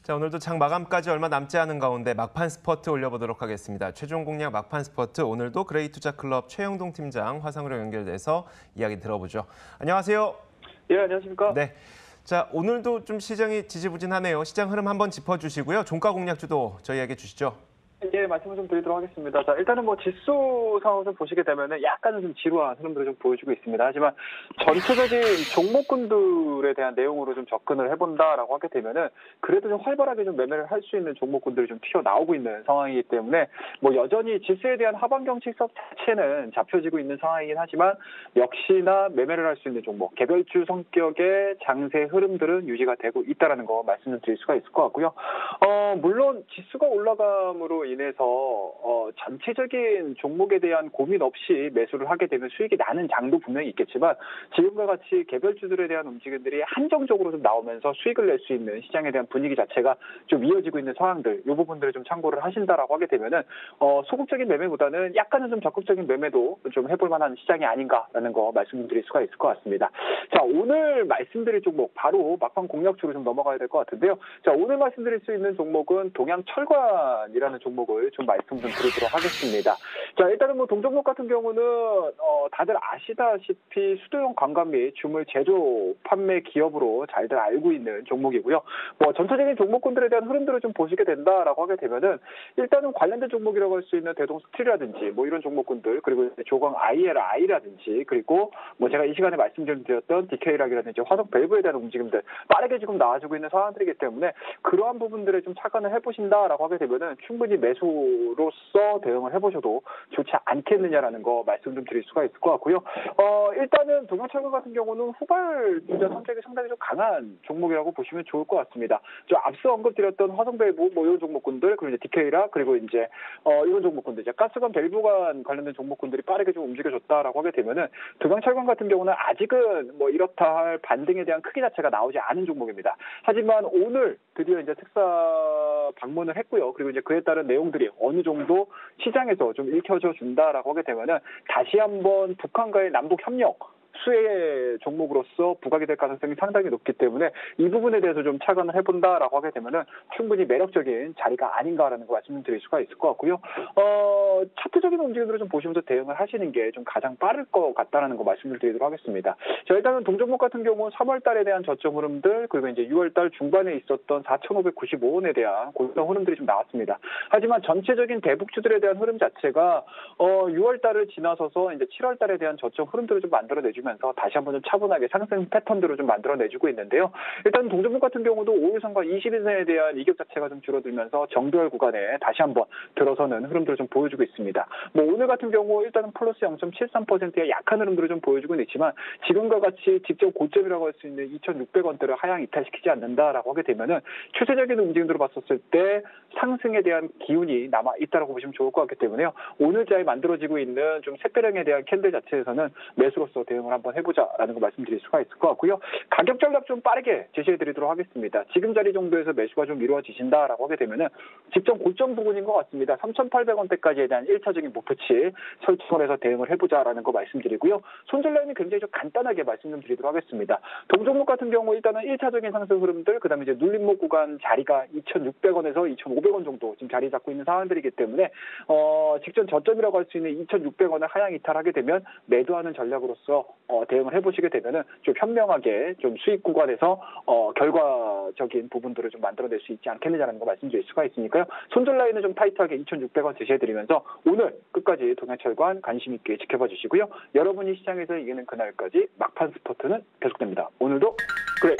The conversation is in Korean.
자, 오늘도 장 마감까지 얼마 남지 않은 가운데 막판 스퍼트 올려보도록 하겠습니다. 최종 공략 막판 스퍼트, 오늘도 그레이투자클럽 최영동 팀장 화상으로 연결돼서 이야기 들어보죠. 안녕하세요. 예, 안녕하십니까. 네. 자, 오늘도 좀 시장이 지지부진하네요. 시장 흐름 한번 짚어주시고요. 종가 공략주도 저희에게 주시죠. 예, 말씀을 좀 드리도록 하겠습니다. 자, 일단은 지수 상황을 좀 보시게 되면은 약간은 좀 지루한 흐름들을 좀 보여주고 있습니다. 하지만 전체적인 종목군들에 대한 내용으로 좀 접근을 해본다라고 하게 되면은 그래도 좀 활발하게 좀 매매를 할 수 있는 종목군들이 좀 튀어나오고 있는 상황이기 때문에 여전히 지수에 대한 하방 경직석 자체는 잡혀지고 있는 상황이긴 하지만 역시나 매매를 할 수 있는 종목, 개별주 성격의 장세 흐름들은 유지가 되고 있다라는 거 말씀을 드릴 수가 있을 것 같고요. 물론 지수가 올라감으로 인해서 전체적인 종목에 대한 고민 없이 매수를 하게 되면 수익이 나는 장도 분명히 있겠지만 지금과 같이 개별주들에 대한 움직임들이 한정적으로 좀 나오면서 수익을 낼 수 있는 시장에 대한 분위기 자체가 좀 이어지고 있는 상황들, 이 부분들을 좀 참고를 하신다라고 하게 되면은 소극적인 매매보다는 약간은 좀 적극적인 매매도 좀 해볼 만한 시장이 아닌가라는 거 말씀드릴 수가 있을 것 같습니다. 자, 오늘 말씀드릴 종목 바로 막판 공략주로 좀 넘어가야 될 것 같은데요. 자, 오늘 말씀드릴 수 있는 종목은 동양철관이라는 종목을 좀 말씀 좀 드리도록 하겠습니다. 자, 일단은 동종목 같은 경우는 다들 아시다시피 수도용 관광 및 주물 제조 판매 기업으로 잘들 알고 있는 종목이고요. 전체적인 종목군들에 대한 흐름들을 좀 보시게 된다라고 하게 되면은 일단은 관련된 종목이라고 할 수 있는 대동 스틸이라든지 이런 종목군들, 그리고 조광 ILI라든지, 그리고 제가 이 시간에 말씀 좀 드렸던 DK락이라든지 화성 밸브에 대한 움직임들 빠르게 지금 나와주고 있는 상황들이기 때문에 그러한 부분들에 좀 착안을 해보신다라고 하게 되면은 충분히 매수로서 대응을 해보셔도 좋지 않겠느냐라는 거 말씀 좀 드릴 수가 있을 것 같고요. 일단은 동양철강 같은 경우는 후발 주자 성격이 상당히 좀 강한 종목이라고 보시면 좋을 것 같습니다. 저 앞서 언급드렸던 화성 밸브 이런 종목군들, 그리고 이제 DK락, 그리고 이제 이런 종목군들, 이제 가스관 밸브관 관련된 종목군들이 빠르게 좀 움직여줬다라고 하게 되면은 동양철강 같은 경우는 아직은 이렇다 할 반등에 대한 크기 자체가 나오지 않은 종목입니다. 하지만 오늘 드디어 이제 특사 방문을 했고요. 그리고 이제 그에 따른 내용들이 어느 정도 시장에서 좀 읽혀져 준다라고 하게 되면은 다시 한번 북한과의 남북 협력 수혜 종목으로서 부각이 될 가능성이 상당히 높기 때문에 이 부분에 대해서 좀 착안을 해본다라고 하게 되면은 충분히 매력적인 자리가 아닌가라는 거 말씀드릴 수가 있을 것 같고요. 차트적인 움직임으로 좀 보시면서 대응을 하시는 게 좀 가장 빠를 것 같다라는 거 말씀을 드리도록 하겠습니다. 자, 일단은 동종목 같은 경우 3월 달에 대한 저점 흐름들, 그리고 이제 6월 달 중반에 있었던 4,595원에 대한 고점 흐름들이 좀 나왔습니다. 하지만 전체적인 대북주들에 대한 흐름 자체가 6월 달을 지나서서 이제 7월 달에 대한 저점 흐름들을 좀 만들어내주면 다시 한번 좀 차분하게 상승 패턴들을 좀 만들어내주고 있는데요. 일단 동종목 같은 경우도 5일선과 20일선에 대한 이격 자체가 좀 줄어들면서 정도열 구간에 다시 한번 들어서는 흐름들을 좀 보여주고 있습니다. 오늘 같은 경우 일단은 플러스 0.73%의 약한 흐름들을 좀 보여주고는 있지만 지금과 같이 직접 고점이라고 할 수 있는 2,600원대를 하향 이탈시키지 않는다라고 하게 되면은 추세적인 움직임으로 봤었을 때 상승에 대한 기운이 남아 있다라고 보시면 좋을 것 같기 때문에요. 오늘자에 만들어지고 있는 좀 샛별형에 대한 캔들 자체에서는 매수로서 대응을 한번 해보자라는 거 말씀드릴 수가 있을 것 같고요. 가격 전략 좀 빠르게 제시해드리도록 하겠습니다. 지금 자리 정도에서 매수가 좀 이루어지신다라고 하게 되면은 직전 고점 부분인 것 같습니다. 3,800원대까지에 대한 1차적인 목표치 설정을 해서 대응을 해보자라는 거 말씀드리고요. 손절 라인은 굉장히 좀 간단하게 말씀 좀 드리도록 하겠습니다. 동종목 같은 경우 일단은 1차적인 상승 흐름들, 그다음에 이제 눌림목 구간 자리가 2,600원에서 2,500원 정도 지금 자리 잡고 있는 상황들이기 때문에 직전 저점이라고 할 수 있는 2,600원을 하향 이탈하게 되면 매도하는 전략으로서 대응을 해보시게 되면은 좀 현명하게 좀 수익 구간에서 결과적인 부분들을 좀 만들어낼 수 있지 않겠느냐는 거 말씀드릴 수가 있으니까요. 손절 라인은 좀 타이트하게 2,600원 제시해드리면서 오늘 끝까지 동양철관 관심 있게 지켜봐 주시고요. 여러분이 시장에서 이기는 그날까지 막판 스포트는 계속됩니다. 오늘도 그래.